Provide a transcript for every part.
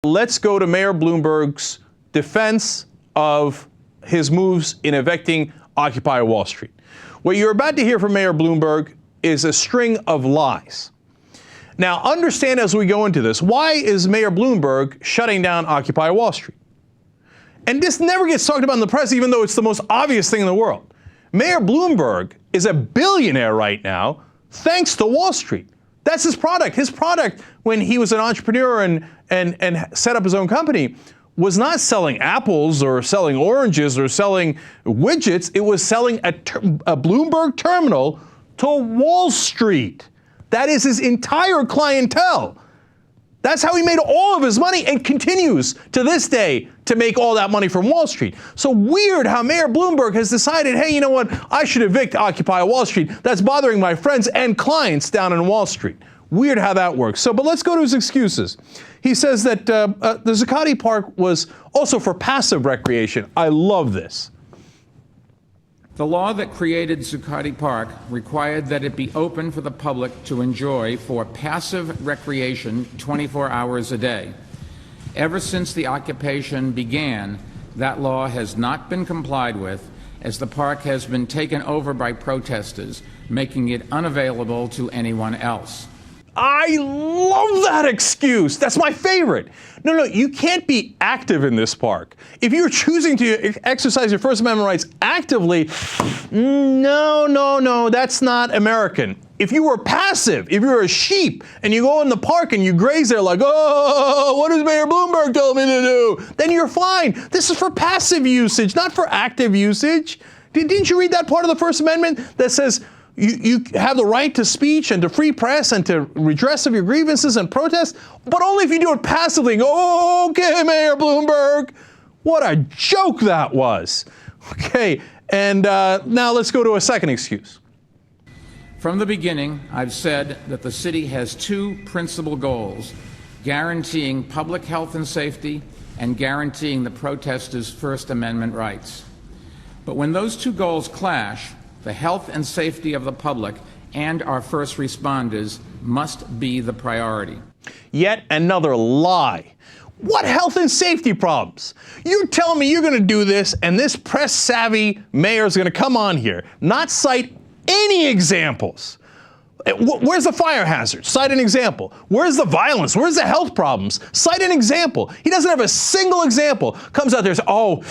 Let's go to Mayor Bloomberg's defense of his moves in evicting Occupy Wall Street. What you're about to hear from Mayor Bloomberg is a string of lies. Now, understand as we go into this, why is Mayor Bloomberg shutting down Occupy Wall Street? And this never gets talked about in the press, even though it's the most obvious thing in the world. Mayor Bloomberg is a billionaire right now, thanks to Wall Street. That's his product. His product, when he was an entrepreneur and set up his own company, was not selling apples or selling oranges or selling widgets. It was selling a Bloomberg terminal to Wall Street. That is his entire clientele. That's how he made all of his money and continues to this day to make all that money from Wall Street. So weird how Mayor Bloomberg has decided, hey, you know what? I should evict Occupy Wall Street. That's bothering my friends and clients down in Wall Street. Weird how that works. But let's go to his excuses. He says that the Zuccotti Park was also for passive recreation. I love this. The law that created Zuccotti Park required that it be open for the public to enjoy for passive recreation 24 hours a day. Ever since the occupation began, that law has not been complied with, as the park has been taken over by protesters, making it unavailable to anyone else. I love that excuse. That's my favorite. No, you can't be active in this park. If you're choosing to exercise your First Amendment rights actively, no, that's not American. If you were passive, if you're a sheep and you go in the park and you graze there like, oh, what does Mayor Bloomberg tell me to do? Then you're fine. This is for passive usage, not for active usage. Didn't you read that part of the First Amendment that says you have the right to speech and to free press and to redress of your grievances and protests, but only if you do it passively and go, oh, okay, Mayor Bloomberg. What a joke that was. Okay, and now let's go to a second excuse. From the beginning, I've said that the city has two principal goals: guaranteeing public health and safety and guaranteeing the protesters' First Amendment rights. But when those two goals clash, the health and safety of the public and our first responders must be the priority. Yet another lie. What health and safety problems? You're telling me you're going to do this and this press-savvy mayor is going to come on here, not cite any examples. Where's the fire hazard? Cite an example. Where's the violence? Where's the health problems? Cite an example. He doesn't have a single example. Comes out there and says, oh,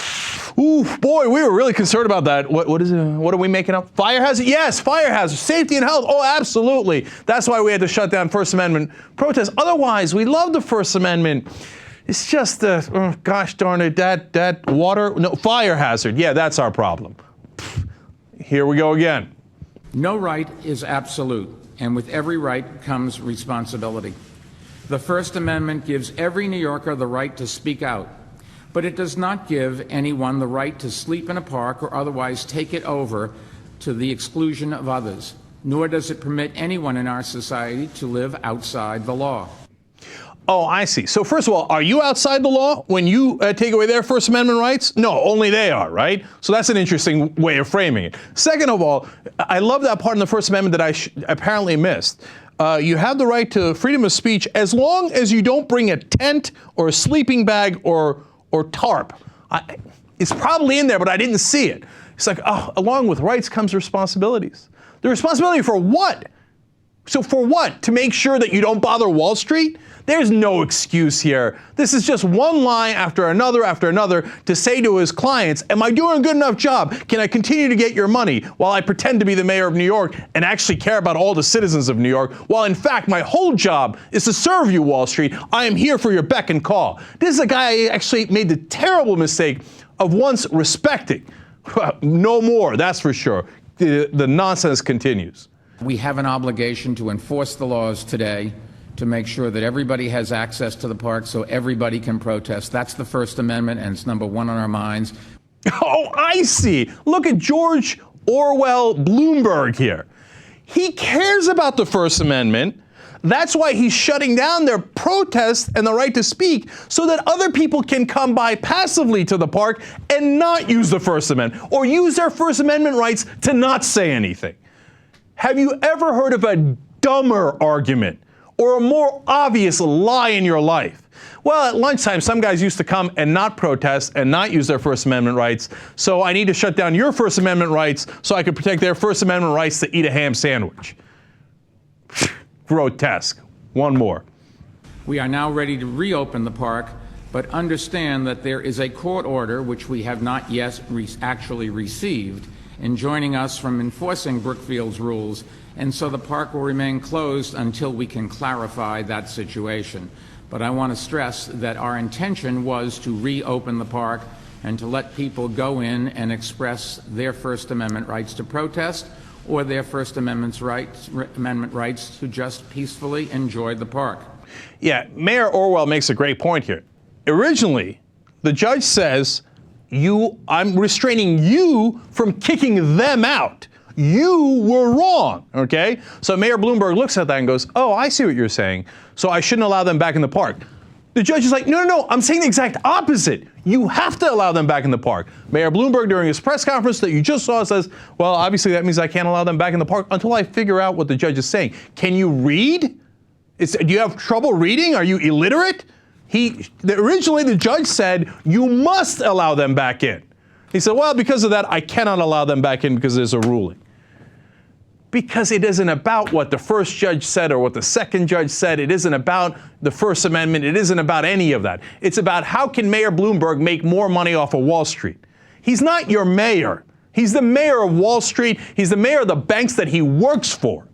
ooh, boy, we were really concerned about that. What is it? What are we making up? Fire hazard? Yes, fire hazard. Safety and health. Oh, absolutely. That's why we had to shut down First Amendment protests. Otherwise, we love the First Amendment. It's just, oh, gosh darn it, that water, no, fire hazard. Yeah, that's our problem. Here we go again. No right is absolute, and with every right comes responsibility. The First Amendment gives every New Yorker the right to speak out, but it does not give anyone the right to sleep in a park or otherwise take it over to the exclusion of others, nor does it permit anyone in our society to live outside the law. Oh, I see. So first of all, are you outside the law when you take away their First Amendment rights? No, only they are, right? So that's an interesting way of framing it. Second of all, I love that part in the First Amendment that I apparently missed. You have the right to freedom of speech as long as you don't bring a tent or a sleeping bag or tarp. It's probably in there, but I didn't see it. It's like, oh, along with rights comes responsibilities. The responsibility for what? So for what? To make sure that you don't bother Wall Street? There's no excuse here. This is just one lie after another to say to his clients, am I doing a good enough job? Can I continue to get your money while I pretend to be the mayor of New York and actually care about all the citizens of New York, while in fact my whole job is to serve you, Wall Street. I am here for your beck and call. This is a guy who actually made the terrible mistake of once respecting. No more, that's for sure. The nonsense continues. We have an obligation to enforce the laws today, to make sure that everybody has access to the park so everybody can protest. That's the First Amendment, and it's number one on our minds. Oh, I see. Look at George Orwell Bloomberg here. He cares about the First Amendment. That's why he's shutting down their protests and the right to speak so that other people can come by passively to the park and not use the First Amendment or use their First Amendment rights to not say anything. Have you ever heard of a dumber argument or a more obvious lie in your life Well, at lunchtime, some guys used to come and not protest and not use their First Amendment rights, so I need to shut down your First Amendment rights so I can protect their First Amendment rights to eat a ham sandwich. Grotesque. One more. We are now ready to reopen the park, but understand that there is a court order, which we have not yet actually received, enjoining us from enforcing Brookfield's rules, and so the park will remain closed until we can clarify that situation. But I want to stress that our intention was to reopen the park and to let people go in and express their First Amendment rights to protest or their First Amendment rights to just peacefully enjoy the park. Yeah, Mayor Orwell makes a great point here. Originally, the judge says, I'm restraining you from kicking them out. You were wrong, okay? So Mayor Bloomberg looks at that and goes, oh, I see what you're saying. So I shouldn't allow them back in the park. The judge is like, no, I'm saying the exact opposite. You have to allow them back in the park. Mayor Bloomberg, during his press conference that you just saw, says, well, obviously that means I can't allow them back in the park until I figure out what the judge is saying. Can you read? Do you have trouble reading? Are you illiterate? Originally the judge said, you must allow them back in. He said, well, because of that, I cannot allow them back in because there's a ruling. Because it isn't about what the first judge said or what the second judge said. It isn't about the First Amendment. It isn't about any of that. It's about how can Mayor Bloomberg make more money off of Wall Street. He's not your mayor. He's the mayor of Wall Street. He's the mayor of the banks that he works for.